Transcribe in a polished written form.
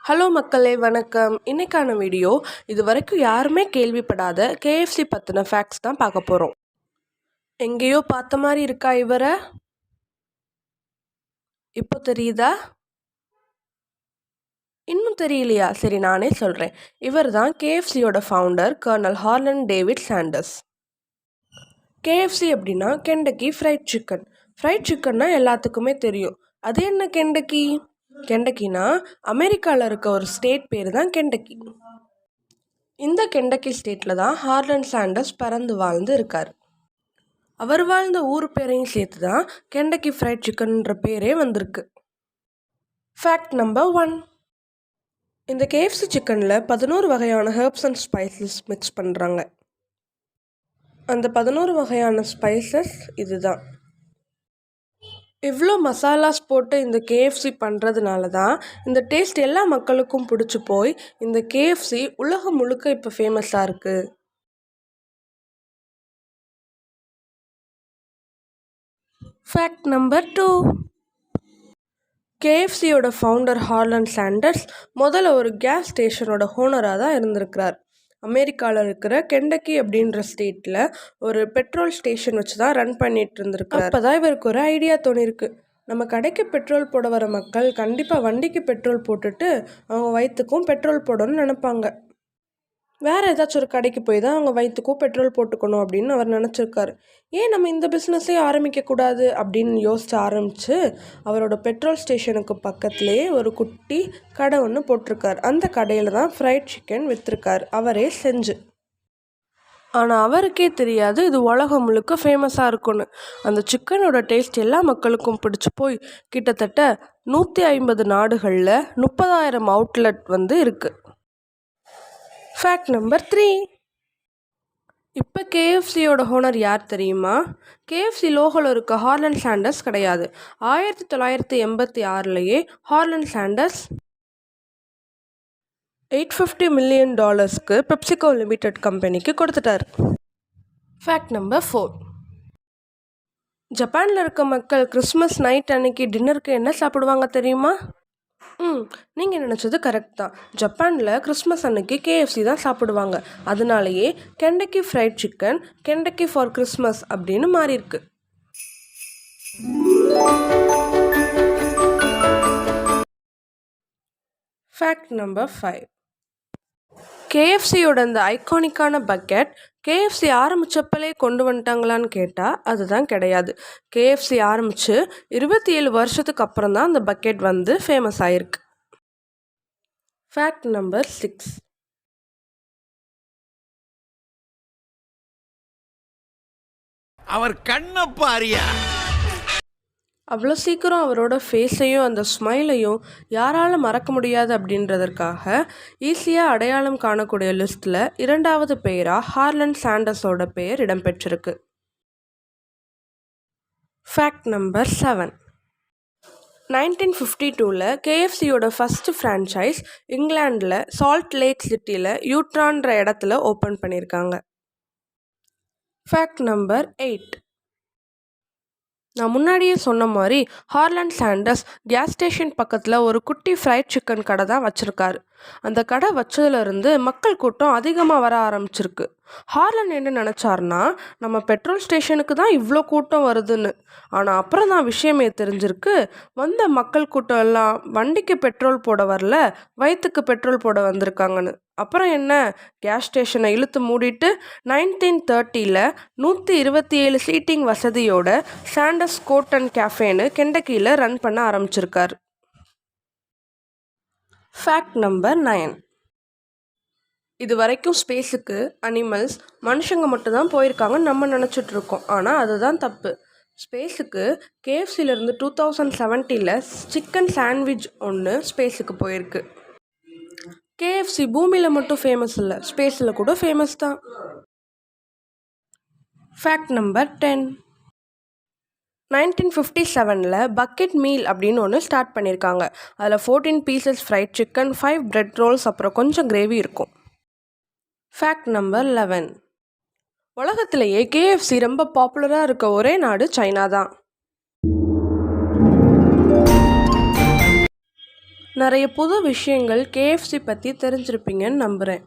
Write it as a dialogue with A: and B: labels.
A: Hello மக்களே, வணக்கம். இன்னைக்கான வீடியோ இது வரைக்கும் யாருமே கேள்விப்படாத கேஎஃப்சி பற்றின ஃபேக்ட்ஸ் தான் பார்க்க போகிறோம். எங்கேயோ பார்த்த மாதிரி இருக்கா இவரை? இப்போ தெரியுதா? இன்னும் தெரியலையா? சரி, நானே சொல்கிறேன். இவர் தான் கேஎஃப்சியோட founder colonel Harland David Sanders. KFC அப்படின்னா கெண்டக்கி ஃப்ரைட் சிக்கன். ஃப்ரைட் சிக்கன்னா எல்லாத்துக்குமே தெரியும். அது என்ன கெண்டக்கி? கெண்டக்கினா அமெரிக்காவில் இருக்க ஒரு ஸ்டேட் பேர் தான் கெண்டக்கி. இந்த கெண்டக்கி ஸ்டேட்டில் தான் ஹார்லண்ட் சாண்டர்ஸ் பிறந்து வாழ்ந்து இருக்கார். அவர் வாழ்ந்த ஊர் பேரையும் சேர்த்து தான் கெண்டக்கி ஃப்ரைட் சிக்கன்ன்ற பேரே வந்திருக்கு. Fact number 1. இந்த கேஎஃப்சி சிக்கனில் 11 வகையான ஹெர்ப்ஸ் அண்ட் ஸ்பைசஸ் மிக்ஸ் பண்ணுறாங்க. அந்த 11 வகையான ஸ்பைசஸ் இதுதான். இவ்வளோ மசாலாஸ் போட்டு இந்த கேஎஃப்சி பண்ணுறதுனால தான் இந்த டேஸ்ட் எல்லா மக்களுக்கும் பிடிச்சி போய் இந்த கேஎஃப்சி உலகம் முழுக்க இப்போ ஃபேமஸாக இருக்குது. Fact number 2. கேஎஃப்சியோட ஃபவுண்டர் ஹார்லண்ட் சாண்டர்ஸ் முதல்ல ஒரு கேஸ் ஸ்டேஷனோட ஓனராக தான் இருந்திருக்கிறார். அமெரிக்காவில் இருக்கிற கெண்டக்கி அப்படின்ற ஸ்டேட்டில் ஒரு பெட்ரோல் ஸ்டேஷன் வச்சு தான் ரன் பண்ணிட்டு இருந்திருக்காரு. அப்போ தான் இவருக்கு ஒரு ஐடியா தோணிருக்கு. நம்ம கடைக்கு பெட்ரோல் போட வர மக்கள் கண்டிப்பாக வண்டிக்கு பெட்ரோல் போட்டுட்டு அவங்க வயிற்றுக்கும் பெட்ரோல் போடணும்னு நினைப்பாங்க. வேறு ஏதாச்சும் ஒரு கடைக்கு போய் தான் அவங்க வயிற்றுக்கும் பெட்ரோல் போட்டுக்கணும் அப்படின்னு அவர் நினச்சிருக்காரு. ஏன் நம்ம இந்த பிஸ்னஸே ஆரம்பிக்கக்கூடாது அப்படின்னு யோசிச்சு ஆரம்பித்து அவரோட பெட்ரோல் ஸ்டேஷனுக்கு பக்கத்துலேயே ஒரு குட்டி கடை ஒன்று போட்டிருக்கார். அந்த கடையில் தான் ஃப்ரைட் சிக்கன் விற்றுருக்கார், அவரே செஞ்சு. ஆனால் அவருக்கே தெரியாது இது உலகம் முழுக்க ஃபேமஸாக இருக்குன்னு. அந்த சிக்கனோட டேஸ்ட் எல்லா மக்களுக்கும் பிடிச்சி போய் கிட்டத்தட்ட 150 நாடுகளில் 30,000 அவுட்லெட் இருக்குது. Fact number 3. இப்போ கேஎஃப்சியோட ஓனர் யார் தெரியுமா? கேஎஃப்சி லோகோவில் இருக்க ஹார்லண்ட் சாண்டர்ஸ் கிடையாது. 1986லேயே ஹார்லண்ட் சாண்டர்ஸ் $850 மில்லியன் பெப்சிகோ லிமிடெட் கம்பெனிக்கு கொடுத்துட்டார். Fact number 4. ஜப்பானில் இருக்க மக்கள் கிறிஸ்மஸ் நைட் அன்னைக்கு டின்னருக்கு என்ன சாப்பிடுவாங்க தெரியுமா? நீங்கள் நினச்சது கரெக்ட் தான். ஜப்பானில் கிறிஸ்மஸ் அன்னைக்கு கேஎஃப்சி தான் சாப்பிடுவாங்க. அதனாலேயே Kentucky fried chicken Kentucky for Christmas அப்படின்னு மாறியிருக்கு. Fact number 5. கேஎஃப்சியோட இந்த ஐகானிக்கான பக்கெட் கேஎஃப்சி ஆரம்பித்தப்பலே கொண்டு வந்துட்டாங்களான்னு கேட்டால் அதுதான் கிடையாது. கேஎஃப்சி ஆரம்பித்து 27 வருஷத்துக்கு அப்புறம் தான் அந்த பக்கெட் ஃபேமஸ் ஆகிருக்கு. Fact number 6.
B: அவர் கண்ணை பாரியா.
A: அவ்வளோ சீக்கிரம் அவரோட ஃபேஸையும் அந்த ஸ்மைலையும் யாரால் மறக்க முடியாது அப்படின்றதற்காக ஈஸியாக அடையாளம் காணக்கூடிய லிஸ்ட்டில் 2வது பெயராக ஹார்லண்ட் சாண்டர்ஸோட பெயர் இடம்பெற்றிருக்கு. Fact number 7. 1952ல் கேஎஃப்சியோட ஃபஸ்ட்டு ஃப்ரான்ச்சைஸ் இங்கிலாண்டில் சால்ட் லேக் சிட்டியில் யூட்ரான்ற இடத்துல ஓப்பன் பண்ணியிருக்காங்க. Fact number 8. நான் முன்னாடியே சொன்ன மாதிரி ஹார்லண்ட் சாண்டர்ஸ் கேஸ் ஸ்டேஷன் பக்கத்தில் ஒரு குட்டி ஃப்ரைட் சிக்கன் கடை தான் வச்சுருக்காரு. அந்த கடை வச்சதுலேருந்து மக்கள் கூட்டம் அதிகமாக வர ஆரம்பிச்சிருக்கு. ஹார்லண்ட் என்ன நினச்சாருன்னா, நம்ம பெட்ரோல் ஸ்டேஷனுக்கு தான் இவ்வளோ கூட்டம் வருதுன்னு. ஆனால் அப்புறம் தான் விஷயமே தெரிஞ்சிருக்கு, வந்த மக்கள் கூட்டம் எல்லாம் வண்டிக்கு பெட்ரோல் போட வரல, வயிற்றுக்கு பெட்ரோல் போட வந்திருக்காங்கன்னு. அப்புறம் என்ன, கேஸ் ஸ்டேஷனை இழுத்து மூடிட்டு 1930ல் 127 சீட்டிங் வசதியோட சாண்டர்ஸ் கோட் அண்ட் கேஃபேன்னு கெண்டக்கியில் ரன் பண்ண ஆரம்பிச்சிருக்காரு. Fact number 9. இது வரைக்கும் ஸ்பேஸுக்கு அனிமல்ஸ் மனுஷங்க மட்டும்தான் போயிருக்காங்கன்னு நம்ம நினச்சிட்ருக்கோம். ஆனால் அதுதான் தப்பு. ஸ்பேஸுக்கு கேஎஃப்சிலேருந்து 2017ல் சிக்கன் சாண்ட்விச் ஒன்று ஸ்பேஸுக்கு போயிருக்கு. கேஎஃப்சி பூமியில் மட்டும் ஃபேமஸ் இல்லை, ஸ்பேஸில் கூட ஃபேமஸ் தான். Fact number 10. 1957ல் பக்கெட் மீல் அப்படின்னு ஒன்று ஸ்டார்ட் பண்ணியிருக்காங்க. அதில் 14 pieces fried chicken, 5 bread rolls, அப்புறம் கொஞ்சம் கிரேவி இருக்கும். Fact number 11. உலகத்திலேயே கேஎஃப்சி ரொம்ப பாப்புலராக இருக்க ஒரே நாடு சைனா தான். நிறைய புது விஷயங்கள் கேஎஃப்சி பற்றி தெரிஞ்சிருப்பீங்கன்னு நம்புகிறேன்.